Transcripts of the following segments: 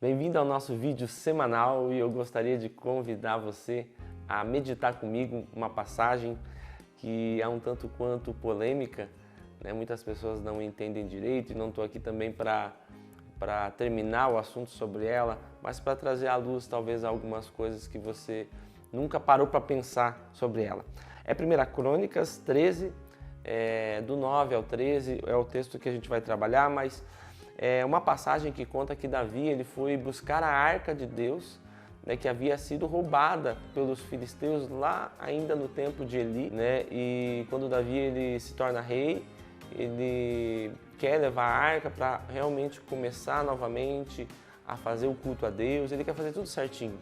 Bem-vindo ao nosso vídeo semanal e eu gostaria de convidar você a meditar comigo uma passagem que é um tanto quanto polêmica, né? Muitas pessoas não entendem direito e não estou aqui também para terminar o assunto sobre ela, mas para trazer à luz talvez algumas coisas que você nunca parou para pensar sobre ela. É 1 Crônicas 13, do 9 ao 13, é o texto que a gente vai trabalhar, mas é uma passagem que conta que Davi ele foi buscar a arca de Deus, né, que havia sido roubada pelos filisteus lá ainda no tempo de Eli, né? E quando Davi ele se torna rei, ele quer levar a arca para realmente começar novamente a fazer o culto a Deus, ele quer fazer tudo certinho.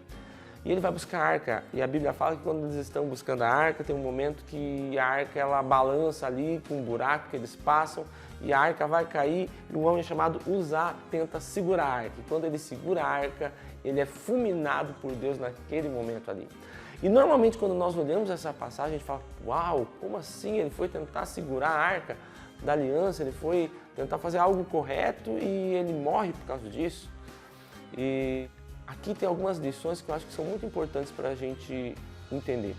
E ele vai buscar a arca, e a Bíblia fala que quando eles estão buscando a arca, tem um momento que a arca ela balança ali com um buraco que eles passam, e a arca vai cair, e um homem chamado Uzá tenta segurar a arca. E quando ele segura a arca, ele é fulminado por Deus naquele momento ali. E normalmente quando nós olhamos essa passagem, a gente fala, uau, como assim? Ele foi tentar segurar a arca da aliança, ele foi tentar fazer algo correto e ele morre por causa disso. E aqui tem algumas lições que eu acho que são muito importantes para a gente entender.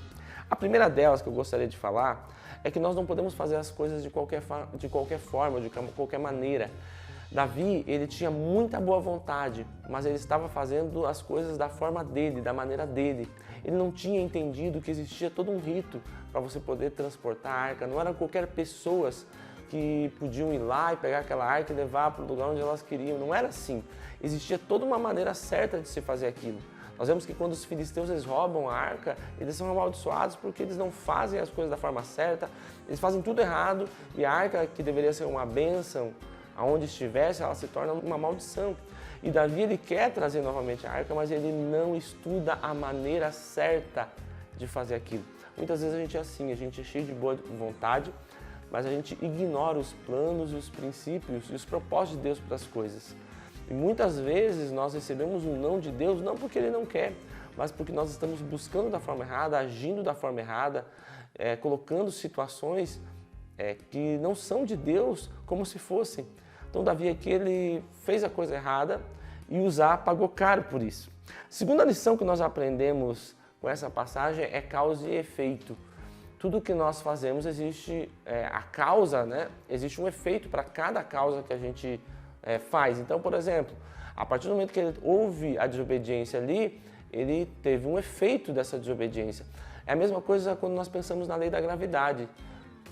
A primeira delas que eu gostaria de falar é que nós não podemos fazer as coisas de qualquer forma, de qualquer maneira. Davi, ele tinha muita boa vontade, mas ele estava fazendo as coisas da forma dele, da maneira dele. Ele não tinha entendido que existia todo um rito para você poder transportar a arca. Não eram qualquer pessoas que podiam ir lá e pegar aquela arca e levar para o lugar onde elas queriam. Não era assim. Existia toda uma maneira certa de se fazer aquilo. Nós vemos que quando os filisteus eles roubam a arca, eles são amaldiçoados porque eles não fazem as coisas da forma certa, eles fazem tudo errado e a arca, que deveria ser uma bênção, aonde estivesse, ela se torna uma maldição. E Davi ele quer trazer novamente a arca, mas ele não estuda a maneira certa de fazer aquilo. Muitas vezes a gente é assim, a gente é cheio de boa vontade, mas a gente ignora os planos, os princípios e os propósitos de Deus para as coisas. E muitas vezes nós recebemos um não de Deus, não porque Ele não quer, mas porque nós estamos buscando da forma errada, agindo da forma errada, colocando situações que não são de Deus como se fossem. Então Davi aqui ele fez a coisa errada e Uzá pagou caro por isso. Segunda lição que nós aprendemos com essa passagem é causa e efeito. Tudo que nós fazemos existe a causa, né? Existe um efeito para cada causa que a gente faz. Então, por exemplo, a partir do momento que ele houve a desobediência ali, ele teve um efeito dessa desobediência. É a mesma coisa quando nós pensamos na lei da gravidade.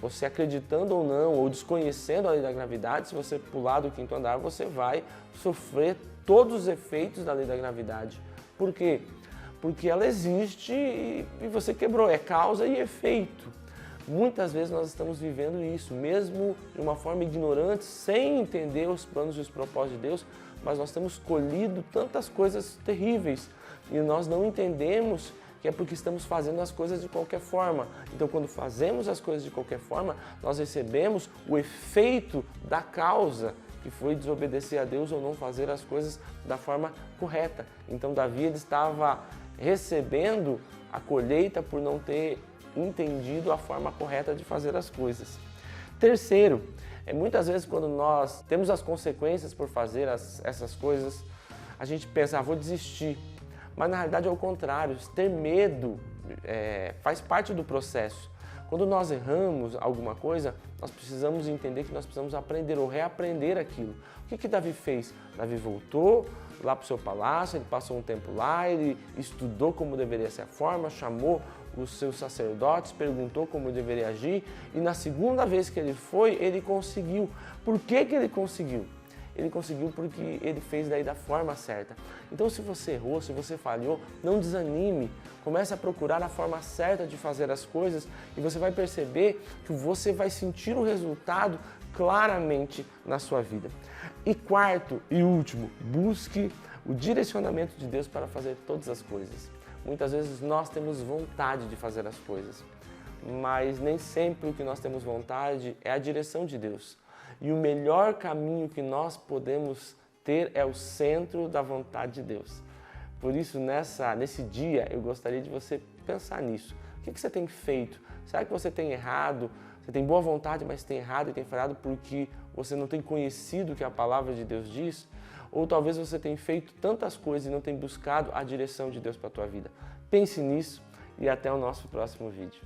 Você acreditando ou não, ou desconhecendo a lei da gravidade, se você pular do quinto andar, você vai sofrer todos os efeitos da lei da gravidade. Por quê? Porque ela existe e você quebrou, é causa e efeito. Muitas vezes nós estamos vivendo isso, mesmo de uma forma ignorante, sem entender os planos e os propósitos de Deus, mas nós temos colhido tantas coisas terríveis e nós não entendemos que é porque estamos fazendo as coisas de qualquer forma. Então, quando fazemos as coisas de qualquer forma, nós recebemos o efeito da causa, que foi desobedecer a Deus ou não fazer as coisas da forma correta. Então, Davi ele estava recebendo a colheita por não ter entendido a forma correta de fazer as coisas. Terceiro, muitas vezes quando nós temos as consequências por fazer essas coisas, a gente pensa, vou desistir. Mas na realidade é o contrário, ter medo faz parte do processo. Quando nós erramos alguma coisa, nós precisamos entender que nós precisamos aprender ou reaprender aquilo. O que Davi fez? Davi voltou lá para o seu palácio, ele passou um tempo lá, ele estudou como deveria ser a forma, chamou os seus sacerdotes, perguntou como deveria agir e na segunda vez que ele foi, ele conseguiu. Por que ele conseguiu? Ele conseguiu porque ele fez daí da forma certa. Então, se você errou, se você falhou, não desanime. Comece a procurar a forma certa de fazer as coisas e você vai perceber que você vai sentir o resultado claramente na sua vida. E quarto e último, busque o direcionamento de Deus para fazer todas as coisas. Muitas vezes nós temos vontade de fazer as coisas, mas nem sempre o que nós temos vontade é a direção de Deus. E o melhor caminho que nós podemos ter é o centro da vontade de Deus. Por isso, nesse dia, eu gostaria de você pensar nisso. O que você tem feito? Será que você tem errado? Você tem boa vontade, mas tem errado e tem falhado porque você não tem conhecido o que a palavra de Deus diz? Ou talvez você tenha feito tantas coisas e não tenha buscado a direção de Deus para a tua vida. Pense nisso e até o nosso próximo vídeo.